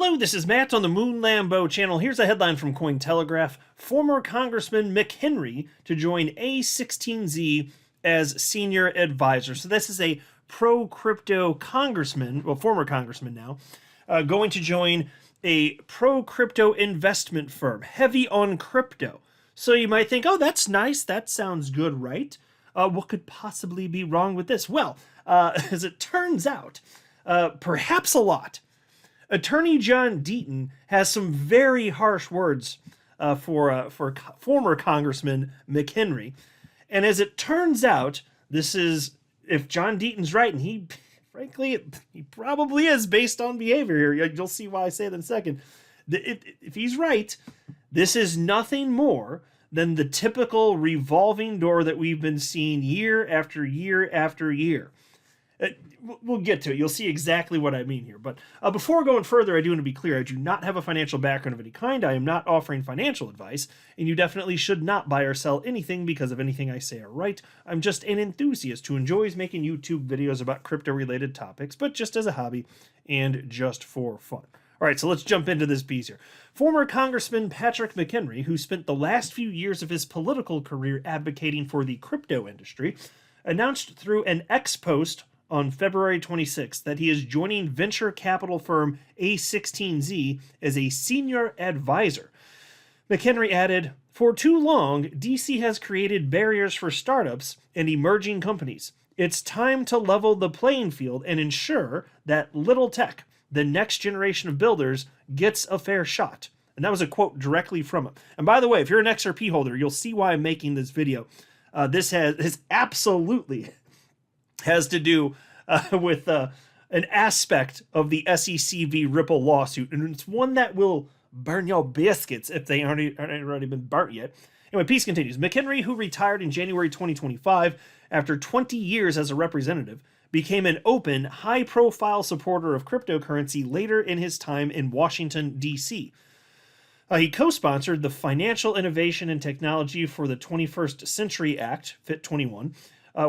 Hello, this is Matt on the Moon Lambo channel. Here's a headline from Cointelegraph. Former Congressman McHenry to join A16Z as senior advisor. So this is a pro-crypto congressman, well, former congressman now, going to join a pro-crypto investment firm, heavy on crypto. So you might think, oh, that's nice. That sounds good, right? What could possibly be wrong with this? Well, as it turns out, perhaps a lot. Attorney John Deaton has some very harsh words for former Congressman McHenry. And as it turns out, this is, if John Deaton's right, and he, frankly, he probably is based on behavior here. You'll see why I say that in a second. If he's right, this is nothing more than the typical revolving door that we've been seeing year after year after year. We'll get to it. You'll see exactly what I mean here. But before going further, I do want to be clear. I do not have a financial background of any kind. I am not offering financial advice, and you definitely should not buy or sell anything because of anything I say or write. I'm just an enthusiast who enjoys making YouTube videos about crypto-related topics, but just as a hobby and just for fun. All right, so let's jump into this piece here. Former Congressman Patrick McHenry, who spent the last few years of his political career advocating for the crypto industry, announced through an X post on February 26th that he is joining venture capital firm A16Z as a senior advisor. McHenry added, "For too long, DC has created barriers for startups and emerging companies. It's time to level the playing field and ensure that little tech, the next generation of builders, gets a fair shot." And that was a quote directly from him. And by the way, if you're an XRP holder, you'll see why I'm making this video. This absolutely has to do with an aspect of the SEC v. Ripple lawsuit, and it's one that will burn your biscuits if they aren't already been burnt yet. Anyway, piece continues. McHenry, who retired in January 2025 after 20 years as a representative, became an open, high-profile supporter of cryptocurrency later in his time in Washington, D.C. He co-sponsored the Financial Innovation and Technology for the 21st Century Act, FIT21,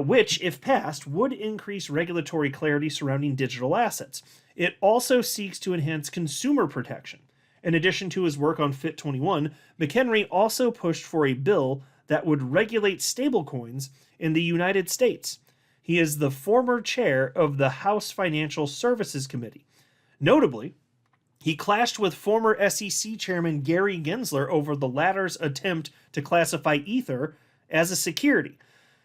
which, if passed, would increase regulatory clarity surrounding digital assets. It also seeks to enhance consumer protection. In addition to his work on FIT21, McHenry also pushed for a bill that would regulate stablecoins in the United States. He is the former chair of the House Financial Services Committee. Notably, he clashed with former SEC Chairman Gary Gensler over the latter's attempt to classify Ether as a security.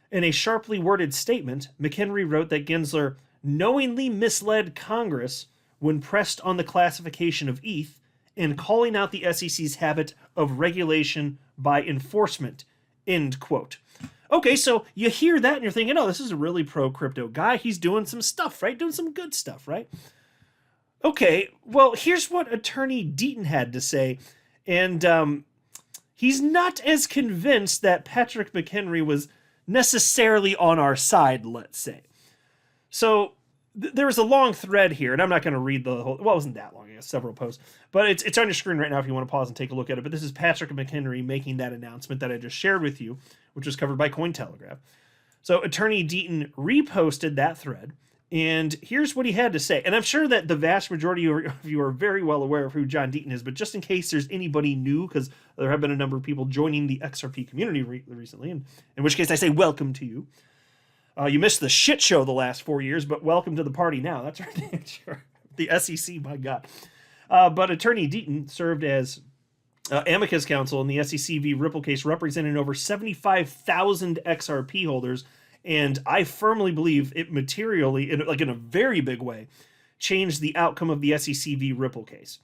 In a sharply worded statement, McHenry wrote that Gensler knowingly misled Congress when pressed on the classification of ETH and calling out the SEC's habit of regulation by enforcement, end quote. Okay, so you hear that and you're thinking, oh, this is a really pro-crypto guy. He's doing some stuff, right? Doing some good stuff, right? Okay, well, here's what Attorney Deaton had to say, and he's not as convinced that Patrick McHenry was necessarily on our side, let's say. So there was a long thread here, and I'm not going to read the whole, well, it wasn't that long, I guess, several posts, but it's on your screen right now if you want to pause and take a look at it. But this is Patrick McHenry making that announcement that I just shared with you, which was covered by Cointelegraph. So Attorney Deaton reposted that thread, and here's what he had to say. And I'm sure that the vast majority of you are very well aware of who John Deaton is, but just in case there's anybody new, because there have been a number of people joining the XRP community recently, and in which case I say welcome to you. You missed the shit show the last 4 years, but welcome to the party now. That's right. Sure. The SEC, my God. But Attorney Deaton served as amicus counsel in the SEC v. Ripple case, representing over 75,000 XRP holders. And I firmly believe it materially, in a very big way, changed the outcome of the SEC v. Ripple case.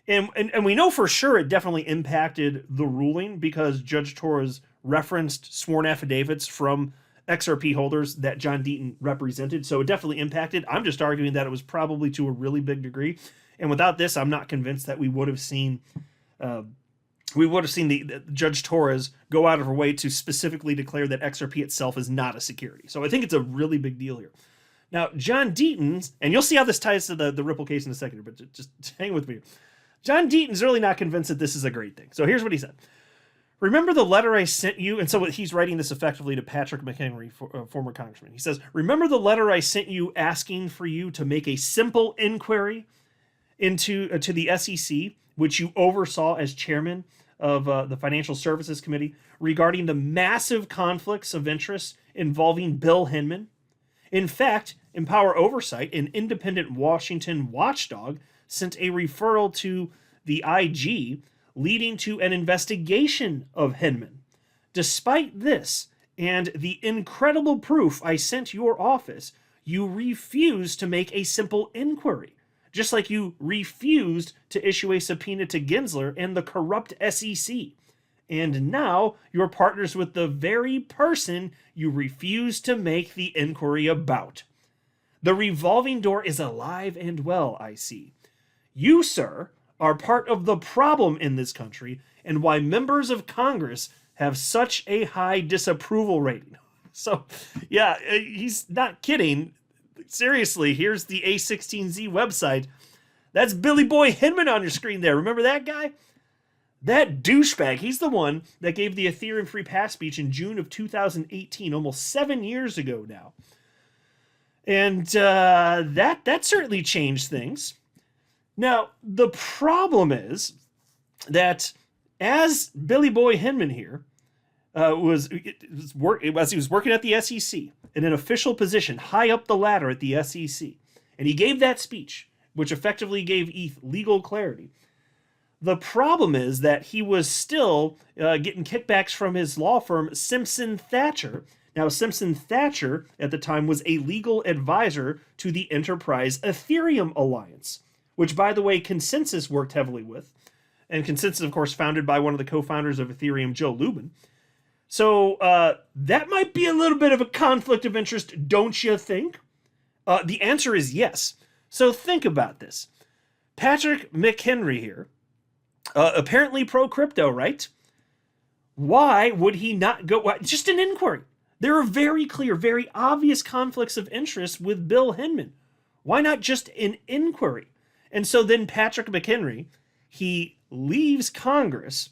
And we know for sure it definitely impacted the ruling because Judge Torres referenced sworn affidavits from XRP holders that John Deaton represented. So it definitely impacted. I'm just arguing that it was probably to a really big degree. And without this, I'm not convinced that we would have seen the Judge Torres go out of her way to specifically declare that XRP itself is not a security. So I think it's a really big deal here. Now, John Deaton, and you'll see how this ties to the Ripple case in a second, but just hang with me. John Deaton's really not convinced that this is a great thing. So here's what he said. "Remember the letter I sent you?" And so he's writing this effectively to Patrick McHenry, former congressman. He says, "Remember the letter I sent you asking for you to make a simple inquiry to the SEC, which you oversaw as chairman of the Financial Services Committee, regarding the massive conflicts of interest involving Bill Hinman. In fact, Empower Oversight, an independent Washington watchdog, sent a referral to the IG, leading to an investigation of Hinman. Despite this and the incredible proof I sent your office, you refused to make a simple inquiry, just like you refused to issue a subpoena to Gensler and the corrupt SEC. And now you're partners with the very person you refused to make the inquiry about. The revolving door is alive and well, I see. You, sir, are part of the problem in this country and why members of Congress have such a high disapproval rating. So, yeah, he's not kidding. Seriously, here's the A16Z website. That's Billy Boy Hinman on your screen there. Remember that guy? That douchebag. He's the one that gave the Ethereum free pass speech in June of 2018, almost 7 years ago now. And that certainly changed things. Now, the problem is that as Billy Boy Hinman here as he was working at the SEC in an official position high up the ladder at the SEC, and he gave that speech, which effectively gave ETH legal clarity. The problem is that he was still getting kickbacks from his law firm, Simpson Thacher. Now, Simpson Thacher at the time was a legal advisor to the Enterprise Ethereum Alliance, which, by the way, Consensus worked heavily with. And Consensus, of course, founded by one of the co-founders of Ethereum, Joe Lubin. So that might be a little bit of a conflict of interest, don't you think? The answer is yes. So think about this. Patrick McHenry here, apparently pro-crypto, right? Why would he not go? Just an inquiry. There are very clear, very obvious conflicts of interest with Bill Hinman. Why not just an inquiry? And so then Patrick McHenry, he leaves Congress,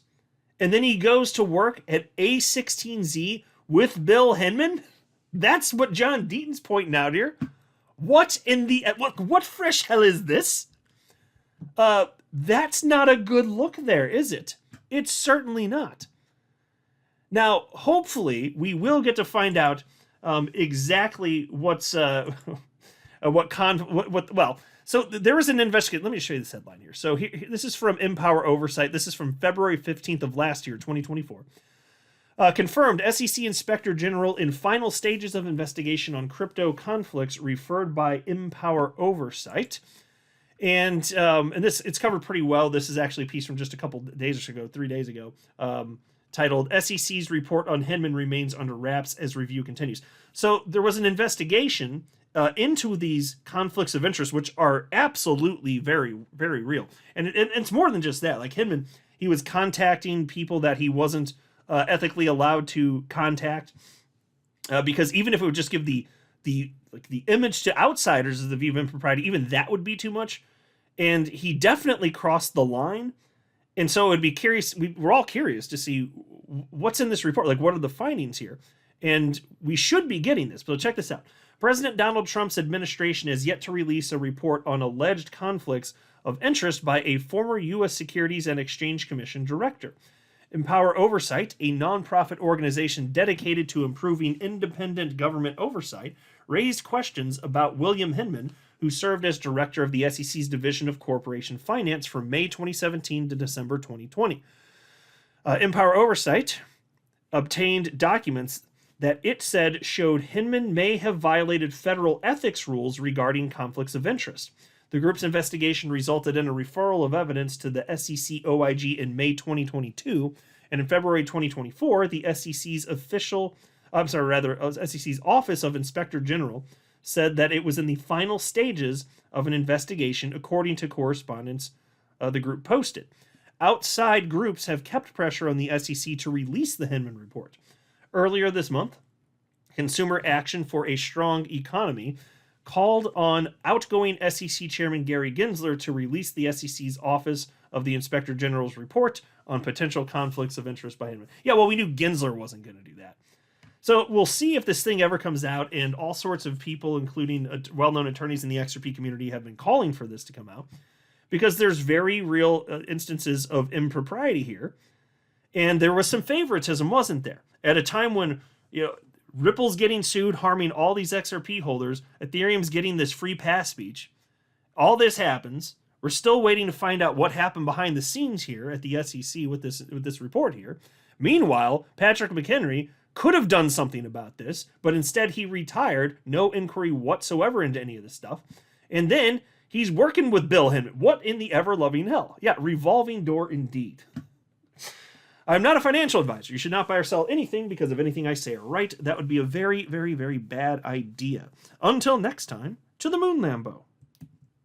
and then he goes to work at A16Z with Bill Hinman? That's what John Deaton's pointing out here. What fresh hell is this? That's not a good look there, is it? It's certainly not. Now, hopefully, we will get to find out exactly what's well. So there was an investigation. Let me show you this headline here. So this is from Empower Oversight. This is from February 15th of last year, 2024. Confirmed, SEC Inspector General in final stages of investigation on crypto conflicts, referred by Empower Oversight. And this, it's covered pretty well. This is actually a piece from just a couple days ago, 3 days ago, titled SEC's report on Hinman remains under wraps as review continues. So there was an investigation into these conflicts of interest, which are absolutely very, very real. And it's more than just that. Like Hinman, he was contacting people that he wasn't ethically allowed to contact, because even if it would just give the image to outsiders of the view of impropriety, even that would be too much. And he definitely crossed the line. And so it'd be curious. We're all curious to see what's in this report. Like, what are the findings here? And we should be getting this. But check this out. President Donald Trump's administration has yet to release a report on alleged conflicts of interest by a former U.S. Securities and Exchange Commission director. Empower Oversight, a nonprofit organization dedicated to improving independent government oversight, raised questions about William Hinman, who served as director of the SEC's Division of Corporation Finance from May 2017 to December 2020. Empower Oversight obtained documents that it said showed Hinman may have violated federal ethics rules regarding conflicts of interest. The group's investigation resulted in a referral of evidence to the SEC OIG in May 2022, and in February 2024, the SEC's SEC's Office of Inspector General said that it was in the final stages of an investigation, according to correspondence the group posted. Outside groups have kept pressure on the SEC to release the Hinman report. Earlier this month, Consumer Action for a Strong Economy called on outgoing SEC Chairman Gary Gensler to release the SEC's Office of the Inspector General's report on potential conflicts of interest by Hinman. Yeah, well, we knew Gensler wasn't going to do that. So we'll see if this thing ever comes out, and all sorts of people, including well-known attorneys in the XRP community, have been calling for this to come out. because there's very real instances of impropriety here. And there was some favoritism, wasn't there? At a time when, Ripple's getting sued, harming all these XRP holders, Ethereum's getting this free pass speech. All this happens. We're still waiting to find out what happened behind the scenes here at the SEC with this report here. Meanwhile, Patrick McHenry could have done something about this, but instead he retired, no inquiry whatsoever into any of this stuff. And then he's working with Bill Hinman. What in the ever-loving hell? Yeah, revolving door indeed. I'm not a financial advisor. You should not buy or sell anything because of anything I say or write. That would be a very, very, very bad idea. Until next time, to the moon, Lambo.